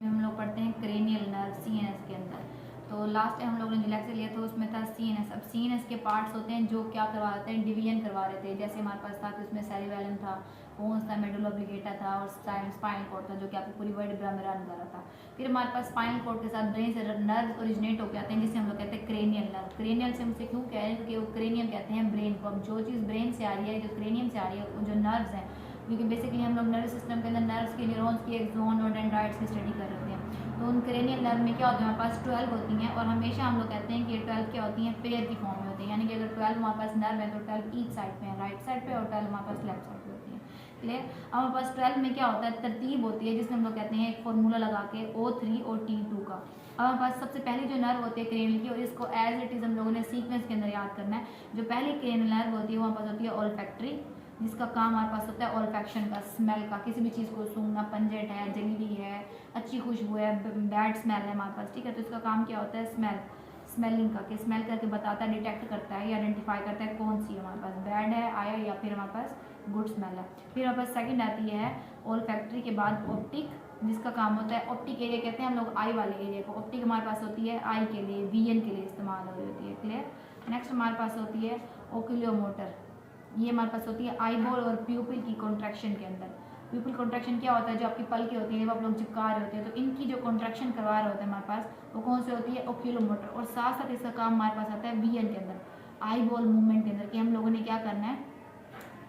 हम लोग पढ़ते हैं क्रेनियल नर्व सीएनएस के अंदर। तो लास्ट टाइम हम लोगों ने जो लेक्चर लिया था उसमें था सीएनएस। अब सीएनएस के पार्ट्स होते हैं जो क्या करवा रहे थे, डिवीजन करवा रहे थे। जैसे हमारे पास था कि उसमें सेरिबेलम था, पोन्स था, मेडुला ऑब्लिंगेटा था और स्पाइनल कॉर्ड था जो कि आपकी पूरी वर्टिब्रा में रन कर रहा था। फिर हमारे पास स्पाइनल कॉर्ड के साथ ब्रेन से नर्व ओरिजिनेट होकर आते हैं जिसे हम लोग कहते हैं क्रेनियल नर्व। क्रेनियल से हमसे क्यों कह रहे हैं क्योंकि वो क्रेनियम कहते हैं ब्रेन को। अब जो चीज़ ब्रेन से आ रही है, जो क्रेनियम से आ रही है, जो नर्व्स हैं, क्योंकि बेसिकली हम लोग नर्व सिस्टम के अंदर नर्व्स की, न्यूरॉन्स की, एक्सोन और डेंड्राइट्स की स्टडी कर रहे हैं। तो उन क्रेनियल नर्व में क्या होता है, हमारे पास 12 होती हैं और हमेशा हम लोग कहते हैं कि ये 12 क्या होती हैं, पेयर की फॉर्म में होती हैं। यानी कि अगर 12 हमारे पास नर्व है तो 12 ईच साइड पे है, राइट साइड पे, और 12 हमारे पास लेफ्ट साइड पे होती हैं। क्लियर। अब हमारे पास 12 में क्या होता है, तरतीब होती है जिसमें हम लोग कहते हैं एक फॉर्मूला लगा के O3 और T2 का। अब हमारे पास सबसे पहली जो नर्व होती है क्रेनियल की, और इसको एज इट इज हम लोगों ने सीक्वेंस के अंदर याद करना है। जो पहली क्रेनियल नर्व होती है वो हमारे पास होती है ओल्फैक्टरी, जिसका काम हमारे पास होता है ओल्फैक्शन का, स्मेल का, किसी भी चीज़ को सूंघना, पंजेंट है, जलीबी है, अच्छी खुशबू है, बैड स्मेल है हमारे पास, ठीक है। तो इसका काम क्या होता है, स्मेलिंग का, कि स्मेल करके बताता है, डिटेक्ट करता है या आइडेंटिफाई करता है कौन सी हमारे पास बैड है आया या फिर हमारे पास गुड स्मेल है। फिर हमारे पास सेकंड आती है ओल्फैक्टरी के बाद ऑप्टिक, जिसका काम होता है, ऑप्टिक एरिया कहते हैं हम लोग आई वाले एरिया को। ऑप्टिक हमारे पास होती है आई के लिए, विजन के लिए इस्तेमाल हो रही होती है। क्लियर। नेक्स्ट हमारे पास होती है ओक्यूलोमोटर। ये हमारे पास होती है आईबॉल और प्यूपिल की कॉन्ट्रैक्शन के अंदर। प्यूपिल कॉन्ट्रैक्शन क्या होता है, जो आपकी पलकें होती हैं जब आप लोग चिपका रहे होते हैं, तो इनकी जो कॉन्ट्रैक्शन करवा रहे होते हैं हमारे पास, वो कौन सी होती है, ओक्यूलोमोटर। और साथ साथ इसका काम हमारे पास आता है विजन के अंदर, आईबॉल मूवमेंट के अंदर, कि हम लोगों ने क्या करना है,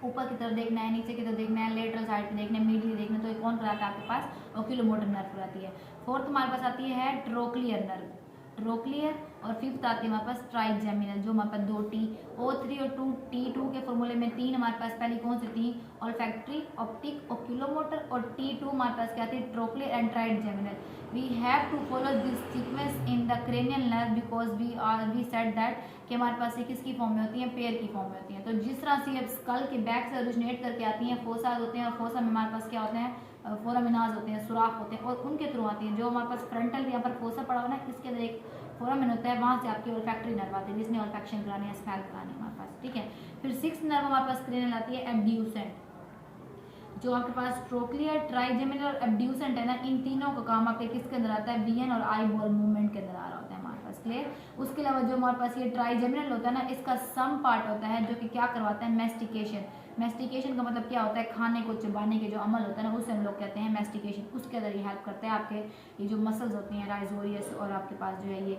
ऊपर की तरफ देखना है, नीचे की तरफ देखना है, लेटरल साइड पे देखना है, मिडिल देखना है। तो ये कौन कराता है आपके पास, ओक्यूलोमोटर नर्व कराती है। फोर्थ हमारे पास आती है ट्रोक्लियर नर्व, ट्रोक्लियर। और फिफ्थ आती है हमारे पास ट्राइजेमिनल, जो हमारे पास 2T, O3 और 2T2 के फॉर्मूले में 3 हमारे पास पहली कौन सी थी, ऑल्फैक्टरी, ऑप्टिक, ओक्यूलोमोटर, और T2 हमारे पास क्या थी, trochlear and trigeminal. We have to follow this sequence in the cranial nerve because we said that कि हमारे पास ये किसकी फॉर्म में होती है, पेयर की फॉर्म में होती हैं। तो जिस तरह से अब स्कल के बैक से ओरिजिनेट करके आती हैं, फोसाज होते हैं, और फोसा में हमारे पास क्या होते हैं, फोरामिनाज होते हैं, सुराख होते हैं, और उनके थ्रू आती हैं। जो हमारे पास फ्रंटल यहाँ पर फोसा पड़ा हुआ ना, इसके अंदर एक फोरामिन होता है, वहाँ से आपकी ओल्फैक्टरी नर्व आती है जिसने ओल्फैक्शन करानी है, स्मेल करानी है हमारे पास, ठीक है। फिर 6th नर्व हमारे पास क्रेनियल आती है एब्ड्यूसेंट। जो आपके पास ट्रोक्लियर, ट्राइजेमिनल और एब्ड्यूसेंट है ना, इन तीनों का काम आपके किसके अंदर आता है, विजन और आई बॉल मूवमेंट के अंदर आ रहा होता है हमारे पास। क्लियर। उसके अलावा जो हमारे पास ये ट्राइजेमिनल होता है ना, इसका सम पार्ट होता है जो कि क्या करवाता है, मेस्टिकेशन। मेस्टिकेशन का मतलब क्या होता है, खाने को चबाने के जो अमल होता है ना, उसे हम लोग कहते हैं मेस्टिकेशन। उसके अंदर ये हेल्प करता है आपके ये जो मसल्स होती हैं, राइजोरियस, और आपके पास जो है ये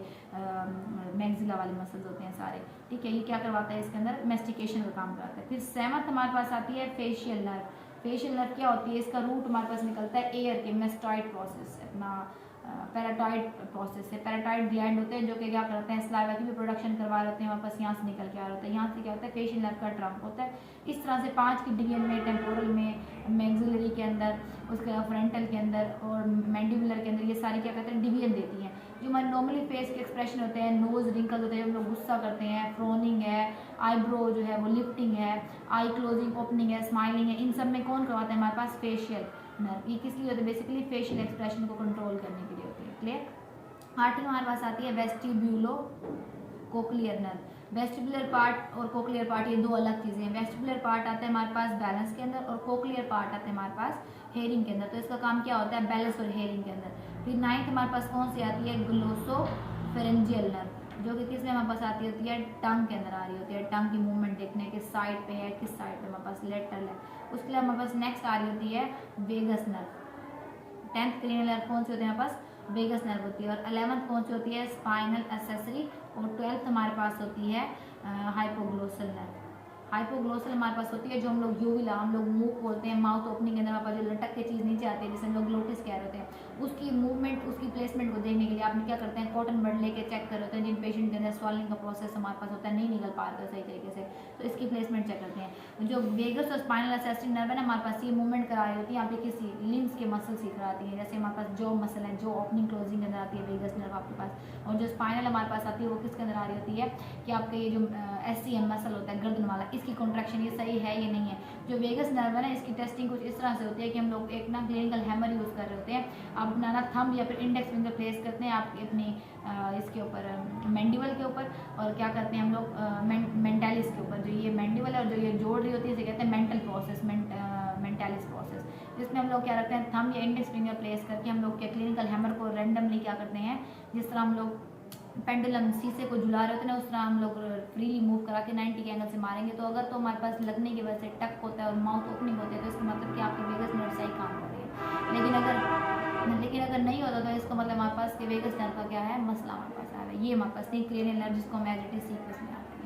मैग्जिला वाले मसल्स होते हैं सारे, ठीक है। ये क्या करवाता है, इसके अंदर मेस्टिकेशन का काम करवाता है। फिर 7th हमारे पास आती है फेशियल नर्व। फेशियल नर्व क्या होती है, इसका रूट हमारे पास निकलता है एयर के मेस्टॉइड प्रोसेस, अपना पैराटॉइड प्रोसेस से। पैराटॉइड ग्लैंड होते हैं जो कि क्या करते हैं, सलाइवा की भी प्रोडक्शन करवा रहे होते हैं, वापस यहाँ से निकल के आ रहा होता है। यहाँ से क्या होता है, फेशियल नर्व का ट्रंक होता है। इस तरह से 5 की डिवीजन में, टेम्पोरल में, मैग्जिलरी के अंदर, उसके अलावा फ्रंटल के अंदर और मैंडिबुलर के अंदर, ये सारी क्या कहते हैं, डिवीजन देती हैं। जो हमारे नॉर्मली फेस के एक्सप्रेशन होते हैं, नोज रिंकल्स होते हैं, हम लोग गुस्सा करते हैं, फ्रोनिंग है, आईब्रो जो है वो लिफ्टिंग है, आई क्लोजिंग ओपनिंग है, स्माइलिंग है, इन सब में कौन करवाता है हमारे पास, फेशियल नर्व। ये किस लिए होता है, बेसिकली फेशियल एक्सप्रेशन को कंट्रोल करने के लिए होती है। क्लियर। 8वीं हमारे पास आती है vestibulo cochlear nerve. Vestibular part और कोक्लियर पार्ट ये दो अलग चीज़ें हैं। वेस्टिबुलर पार्ट आता है हमारे पास बैलेंस के अंदर, और कोक्लियर पार्ट आता है हमारे पास हेयरिंग के अंदर। तो इसका काम क्या होता है, बैलेंस और हेयरिंग के अंदर। फिर 9th हमारे पास कौन सी आती है, ग्लोसोफेरेंजियल नर्व, जो कि किस में हमारे पास आती होती है, टंग के अंदर आ रही होती है। टंग की मूवमेंट देखने किस साइड पे है, किस साइड पे हमारे पास लेटरल है। उसके लिए हमारे पास नेक्स्ट आ रही होती है vagus nerve. 10th cranial nerve कौन सी होती है हमारे पास, वेगस नर्व होती है। और 11th कौन सी होती है, स्पाइनल एक्सेसरी। और 12th हमारे पास होती है हाइपोग्लोसल नर्व। हाइपोग्लोसल हमारे पास होती है जो हम लोग यूविला, हम लोग मुंह बोलते हैं, माउथ ओपनिंग के अंदर हमारे पास जो लटक के चीज़ नीचे आती है जिसे हम लोग ग्लोटिस कह रहे होते हैं, उसकी मूवमेंट, उसकी प्लेसमेंट को देखने के लिए आपने क्या करते हैं, कॉटन बड लेके चेक कर रहे होते हैं। जिन पेशेंट के अंदर स्वॉलिंग का प्रोसेस हमारे पास होता है, नहीं निकल पा रहा है सही तरीके से, तो इसकी प्लेसमेंट चेक करते हैं। जो वेगस और स्पाइनल एक्सेसरी नर्व है ना, हमारे पास ये मूवमेंट करा रही होती है, यहाँ पे किसी लिम्स के मसल सीख कराती है। जैसे हमारे पास जो मसल है, जो ओपनिंग क्लोजिंग के अंदर आती है वेगस नर्व आपके पास, और जो स्पाइनल हमारे पास आती है वो किसके अंदर आ रही होती है, कि आपका ये जो SCM मसल होता है गर्दन वाला, इसकी कॉन्ट्रैक्शन ये सही है ये नहीं है। जो वेगस नर्व है ना, इसकी टेस्टिंग कुछ इस तरह से होती है कि हम लोग एक ना क्लिनिकल हैमर यूज़ कर रहे होते हैं। आप अपना ना थंब या फिर इंडेक्स फिंगर प्लेस करते हैं आप अपनी इसके ऊपर, मैंडिबल के ऊपर, और क्या करते हैं हम लोग मेंटालिस के ऊपर। जो ये मैंडिबल है और जो ये जोड़ रही होती है इसे कहते हैं मेंटल प्रोसेस, मेंटालिस प्रोसेस। जिसमें हम लोग क्या रखते हैं, थंब या इंडेक्स फिंगर प्लेस करके हम लोग क्या क्लिनिकल हैमर को रैंडमली क्या करते हैं, जिस तरह हम लोग पेंडुलम शीशे को झुला रहे होते हैं ना, उस तरह हम लोग फ्रीली मूव करा के 90 के एंगल से मारेंगे। तो अगर तो हमारे पास लगने की वजह से टक होता है और माउथ ओपनिंग होती है, तो इसका मतलब कि आपकी वेगस नर्व सही काम कर रही है। लेकिन अगर नहीं होता तो इसका मतलब हमारे पास कि वेगस नर्व का क्या है, मसला हमारे पास आ रहा है। ये हमारे पास नहीं क्रेनियल नर्व, जिसको हम एज इट इज सीक्वेंस में आते हैं।